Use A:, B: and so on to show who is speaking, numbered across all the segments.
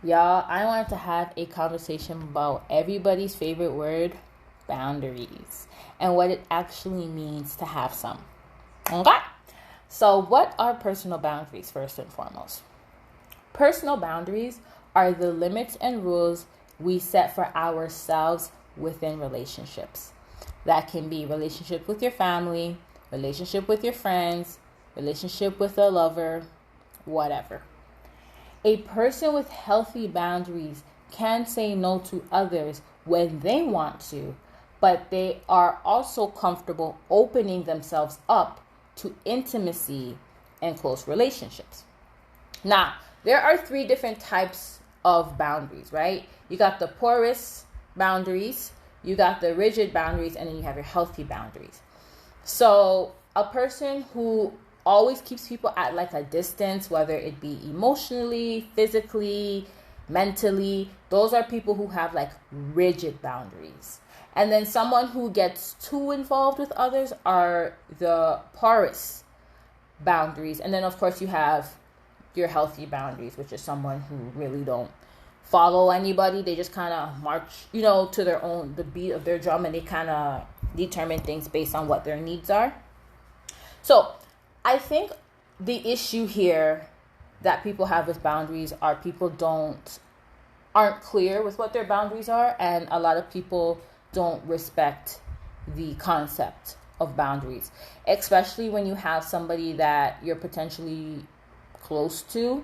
A: Y'all, I wanted to have a conversation about everybody's favorite word, boundaries, and what it actually means to have some. Okay? So, what are personal boundaries, first and foremost? Personal boundaries are the limits and rules we set for ourselves within relationships. That can be relationship with your family, relationship with your friends, relationship with a lover, whatever. A person with healthy boundaries can say no to others when they want to, but they are also comfortable opening themselves up to intimacy and close relationships. Now, there are three different types of boundaries, right? You got the porous boundaries, you got the rigid boundaries, and then you have your healthy boundaries. So, a person who always keeps people at like a distance, whether it be emotionally, physically, mentally, those are people who have like rigid boundaries. And then someone who gets too involved with others are the porous boundaries. And then, of course, you have your healthy boundaries, which is someone who really don't follow anybody. They just kind of march, to their own, the beat of their drum, and they kind of determine things based on what their needs are. So I think the issue here that people have with boundaries are people aren't clear with what their boundaries are, and a lot of people don't respect the concept of boundaries, especially when you have somebody that you're potentially close to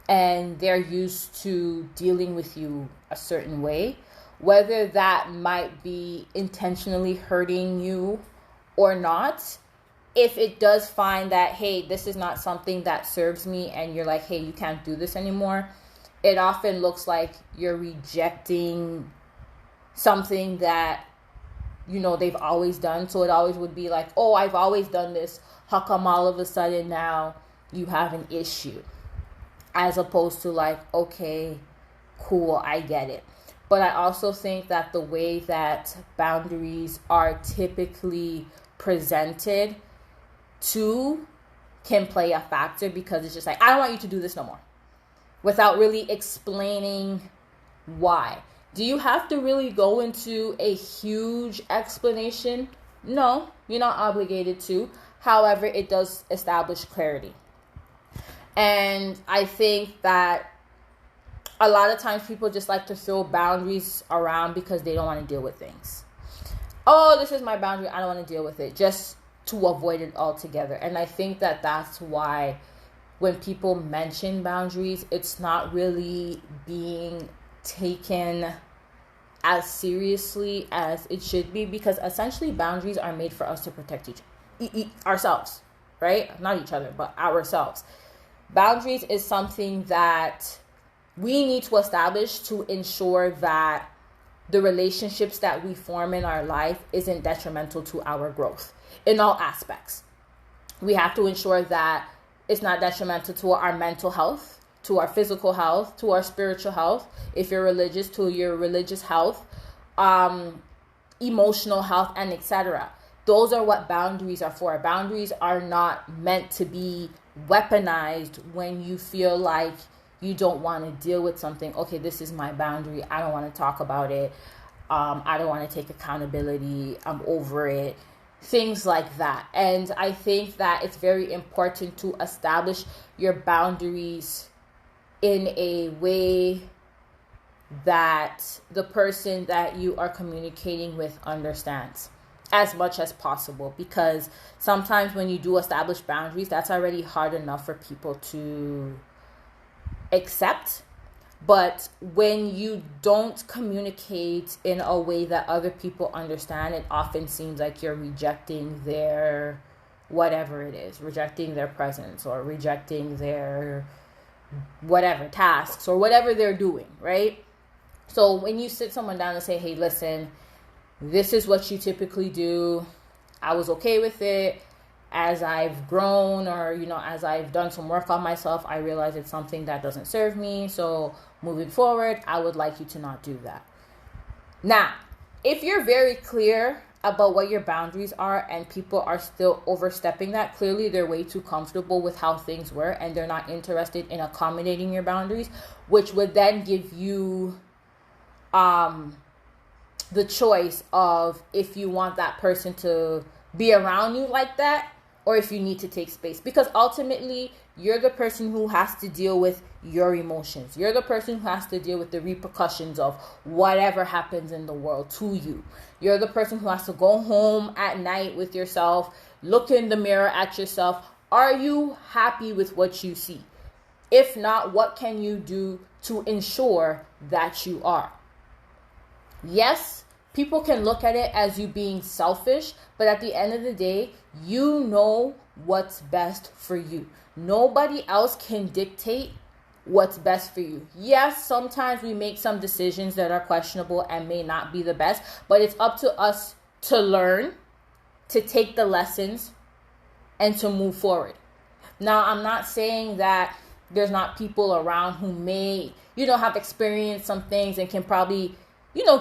A: and they're used to dealing with you a certain way, whether that might be intentionally hurting you or not. If it does find that, hey, this is not something that serves me, and you're like, hey, you can't do this anymore, it often looks like you're rejecting something that they've always done. So it always would be like, oh, I've always done this, how come all of a sudden now you have an issue? As opposed to like, okay, cool, I get it. But I also think that the way that boundaries are typically presented to can play a factor, because it's just like, I don't want you to do this no more, without really explaining why. Do you have to really go into a huge explanation? No, you're not obligated to. However, it does establish clarity. And I think that a lot of times people just like to throw boundaries around because they don't want to deal with things. Oh, this is my boundary, I don't want to deal with it, just to avoid it altogether. And I think that that's why when people mention boundaries, it's not really being taken as seriously as it should be, because essentially boundaries are made for us to protect ourselves, right? Not each other, but ourselves. Boundaries is something that we need to establish to ensure that the relationships that we form in our life isn't detrimental to our growth in all aspects. We have to ensure that it's not detrimental to our mental health, to our physical health, to our spiritual health. If you're religious, to your religious health, emotional health, and etc. Those are what boundaries are for. Boundaries are not meant to be weaponized when you feel like you don't want to deal with something. Okay, this is my boundary. I don't want to talk about it. I don't want to take accountability. I'm over it. Things like that. And I think that it's very important to establish your boundaries in a way that the person that you are communicating with understands as much as possible, because sometimes when you do establish boundaries, that's already hard enough for people to accept. But when you don't communicate in a way that other people understand, it often seems like you're rejecting their whatever it is, rejecting their presence, or rejecting their whatever tasks, or whatever they're doing, right? So when you sit someone down and say, hey, listen, this is what you typically do, I was okay with it. As I've grown, or as I've done some work on myself, I realize it's something that doesn't serve me. So moving forward, I would like you to not do that. Now, if you're very clear about what your boundaries are and people are still overstepping that, clearly they're way too comfortable with how things were and they're not interested in accommodating your boundaries, which would then give you the choice of if you want that person to be around you like that or if you need to take space. Because ultimately, you're the person who has to deal with your emotions. You're the person who has to deal with the repercussions of whatever happens in the world to you. You're the person who has to go home at night with yourself, look in the mirror at yourself. Are you happy with what you see? If not, what can you do to ensure that you are? Yes, people can look at it as you being selfish, but at the end of the day, you know what's best for you. Nobody else can dictate what's best for you. Yes, sometimes we make some decisions that are questionable and may not be the best, but it's up to us to learn, to take the lessons, and to move forward. Now, I'm not saying that there's not people around who may, have experienced some things and can probably,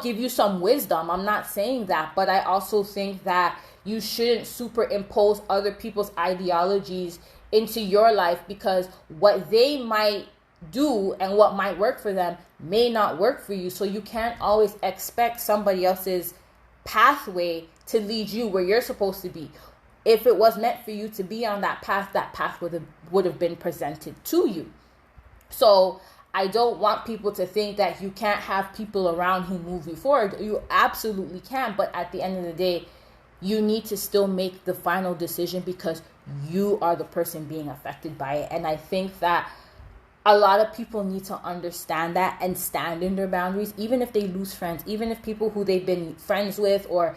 A: give you some wisdom. I'm not saying that, but I also think that you shouldn't superimpose other people's ideologies into your life, because what they might do and what might work for them may not work for you. So you can't always expect somebody else's pathway to lead you where you're supposed to be. If it was meant for you to be on that path would have been presented to you. So I don't want people to think that you can't have people around who move you forward. You absolutely can, but at the end of the day, you need to still make the final decision because you are the person being affected by it. And I think that a lot of people need to understand that and stand in their boundaries, even if they lose friends, even if people who they've been friends with or,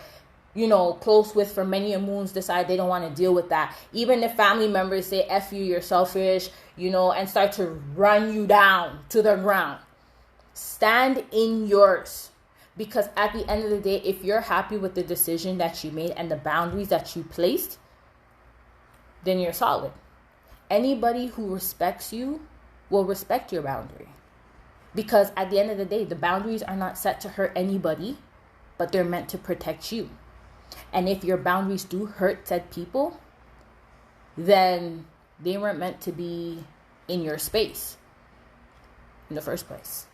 A: close with for many moons decide they don't want to deal with that. Even if family members say, F you, you're selfish, and start to run you down to the ground. Stand in yours. Because at the end of the day, if you're happy with the decision that you made and the boundaries that you placed, then you're solid. Anybody who respects you will respect your boundary. Because at the end of the day, the boundaries are not set to hurt anybody, but they're meant to protect you. And if your boundaries do hurt said people, then they weren't meant to be in your space in the first place.